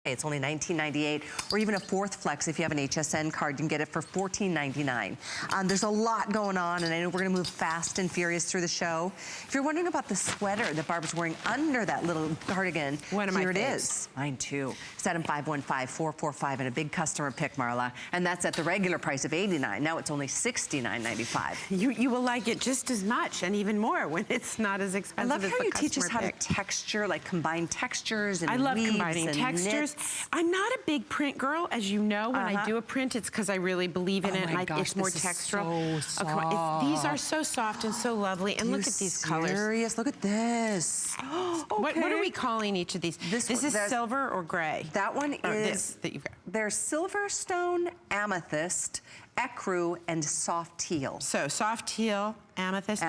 It's only $19.98, or even a fourth flex if you have an HSN card. You can get it for $14.99. There's a lot going on, and I know we're gonna move fast and furious through the show. If you're wondering about the sweater that Barbara's wearing under that little cardigan, here it is. Mine too. It's Item 515445 and a big customer pick, Marla. And that's at the regular price of $89. Now it's only $69.95. You will like it just as much and even more when it's not as expensive as the customer pick. I love how you teach us how to texture, like combine textures and I love combining textures. I'm not a big print girl, as you know. When I do a print, it's because I really believe in it. My gosh, it's more textural. So soft. These are so soft and so lovely. And look at these colors. Serious? Look at this. What are we calling each of these? This is silver or gray? That one is, that you've got. There's Silverstone, Amethyst, Ecru, and Soft Teal. So soft teal, amethyst.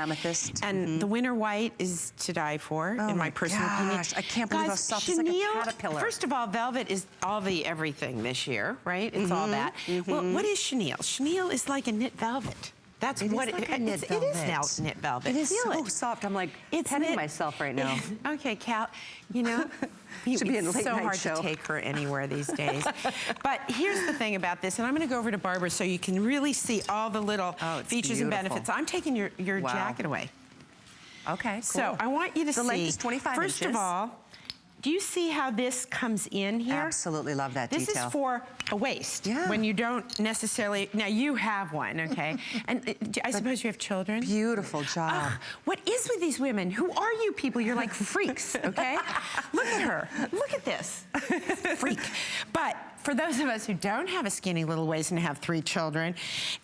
And the winter white is to die for, in my personal opinion. I can't believe how soft it's like a caterpillar. First of all, velvet is all the everything this year, right? It's all that. Well, what is chenille? Chenille is like a knit velvet. That's what it is. It is now knit velvet. It is so soft. I'm like petting myself right now. Okay, Cal, you know, should be in a late it's so night hard show. to take her anywhere these days. But here's the thing about this, and I'm going to go over to Barbara so you can really see all the little features and benefits. I'm taking your jacket away. Okay, cool. So I want you to see. The length is 25 inches. First of all, do you see how this comes in here? Absolutely love that detail. This is for a waist. Yeah. When you don't necessarily, now you have one, okay? And I suppose you have children? Beautiful job. What is with these women? Who are you people? You're like freaks, okay? Look at her. Look at this. Freak. But for those of us who don't have a skinny little waist and have 3 children,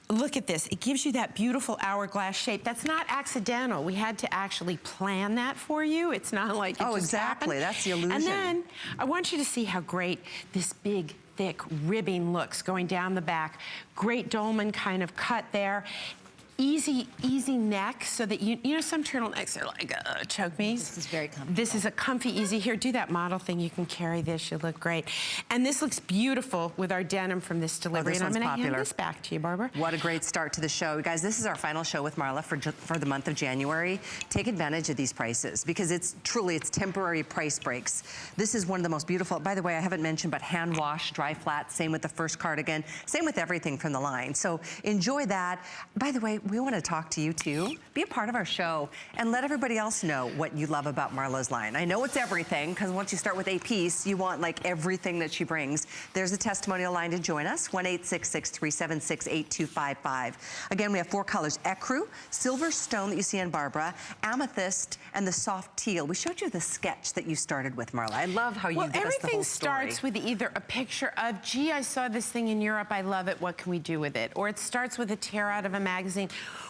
look at this. It gives you that beautiful hourglass shape. That's not accidental. We had to actually plan that for you. It's not like it just happened. That's the illusion. And then I want you to see how great this big, thick ribbing looks going down the back. Great dolman kind of cut there. Easy neck, so that you know some turtlenecks are like, choke me. This is very comfortable. This is a comfy, easy. Here, do that model thing. You can carry this. You look great. And this looks beautiful with our denim from this delivery. This and I'm one's going to hand this back to you, Barbara. What a great start to the show. Guys, this is our final show with Marla for the month of January. Take advantage of these prices because it's temporary price breaks. This is one of the most beautiful, by the way, I haven't mentioned, but hand wash, dry flat, same with the first cardigan, same with everything from the line. So enjoy that. By the way, we want to talk to you too. Be a part of our show and let everybody else know what you love about Marla's line. I know it's everything, because once you start with a piece, you want like everything that she brings. There's a testimonial line to join us, 1-866-376-8255. Again, we have 4 colors: Ecru, Silverstone that you see on Barbara, Amethyst, and the soft teal. We showed you the sketch that you started with, Marla. I love how you give us the whole story. Everything starts with either a picture of, gee, I saw this thing in Europe, I love it, what can we do with it? Or it starts with a tear out of a magazine,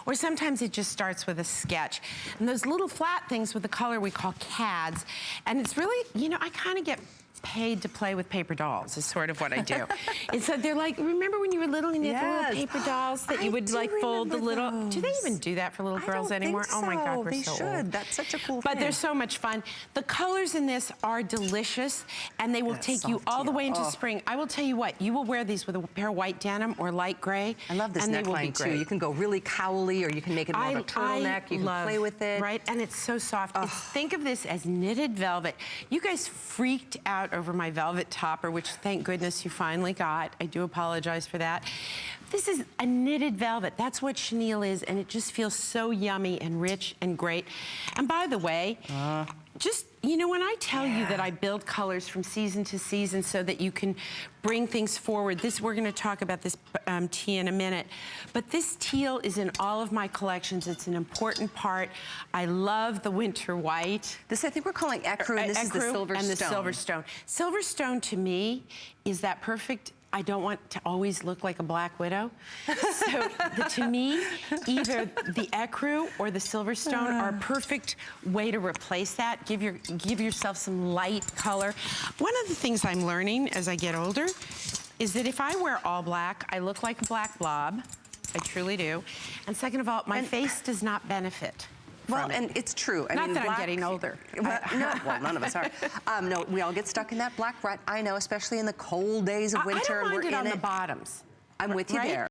or sometimes it just starts with a sketch. And those little flat things with the color we call CADs, and it's really, you know, I kind of get paid to play with paper dolls is sort of what I do. It's so they're like, remember when you were little and you had the little paper dolls that you would like fold the little, do they even do that for little girls anymore? Oh my God, we're so old. That's such a cool thing. But they're so much fun. The colors in this are delicious, and they will take you all the way into spring. I will tell you what, you will wear these with a pair of white denim or light gray. I love this neckline too. You can go really cowly, or you can make it more of a turtleneck. You can play with it. Right, and it's so soft. Think of this as knitted velvet. You guys freaked out over my velvet topper, which thank goodness you finally got. I do apologize for that. This is a knitted velvet. That's what chenille is, and it just feels so yummy and rich and great. And by the way, just, you know, when I tell you that I build colors from season to season so that you can bring things forward, we're going to talk about this tea in a minute, but this teal is in all of my collections. It's an important part. I love the winter white. This I think we're calling Ecru, and this is the Silverstone. And the Silverstone. Silverstone to me is that perfect, I don't want to always look like a Black Widow. So to me, either the Ecru or the Silverstone are a perfect way to replace that. Give yourself some light color. One of the things I'm learning as I get older is that if I wear all black, I look like a black blob. I truly do. And second of all, my face does not benefit. Well, and it's true. I mean, that I'm getting older. Well, none of us are. No, we all get stuck in that black rut. I know, especially in the cold days of winter. I don't mind it on the bottoms. I'm with you there.